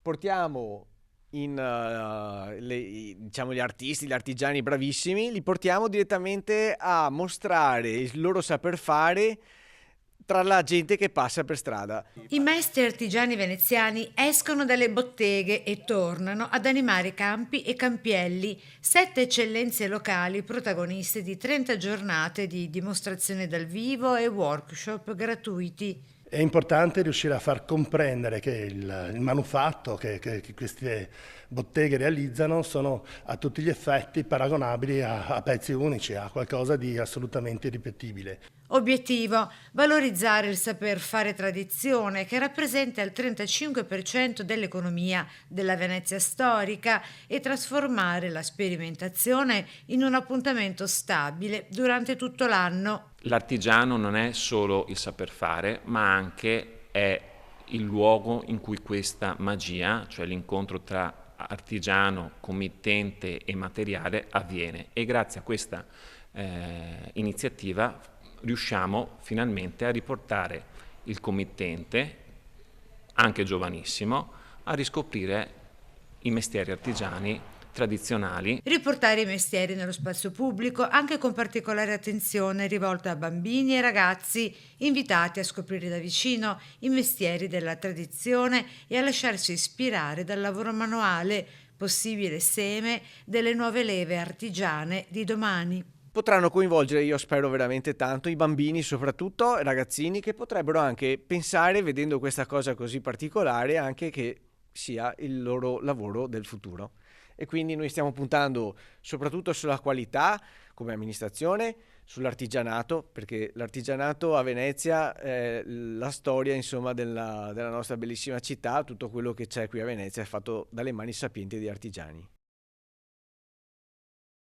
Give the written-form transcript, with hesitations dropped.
portiamo diciamo gli artisti, gli artigiani bravissimi, li portiamo direttamente a mostrare il loro saper fare tra la gente che passa per strada. I maestri artigiani veneziani escono dalle botteghe e tornano ad animare campi e campielli, 7 eccellenze locali protagoniste di 30 giornate di dimostrazione dal vivo e workshop gratuiti. È importante riuscire a far comprendere che il manufatto che queste botteghe realizzano sono a tutti gli effetti paragonabili a pezzi unici, a qualcosa di assolutamente irripetibile. Obiettivo: valorizzare il saper fare tradizione che rappresenta il 35% dell'economia della Venezia storica e trasformare la sperimentazione in un appuntamento stabile durante tutto l'anno. L'artigiano non è solo il saper fare, ma anche è il luogo in cui questa magia, cioè l'incontro tra artigiano, committente e materiale, avviene. E grazie a questa iniziativa riusciamo finalmente a riportare il committente, anche giovanissimo, a riscoprire i mestieri artigiani tradizionali. Riportare i mestieri nello spazio pubblico anche con particolare attenzione rivolta a bambini e ragazzi invitati a scoprire da vicino i mestieri della tradizione e a lasciarsi ispirare dal lavoro manuale, possibile seme delle nuove leve artigiane di domani. Potranno coinvolgere, io spero veramente tanto, i bambini soprattutto, ragazzini che potrebbero anche pensare, vedendo questa cosa così particolare, anche che sia il loro lavoro del futuro. E quindi noi stiamo puntando soprattutto sulla qualità come amministrazione, sull'artigianato, perché l'artigianato a Venezia è la storia, insomma, della nostra bellissima città. Tutto quello che c'è qui a Venezia è fatto dalle mani sapienti di artigiani.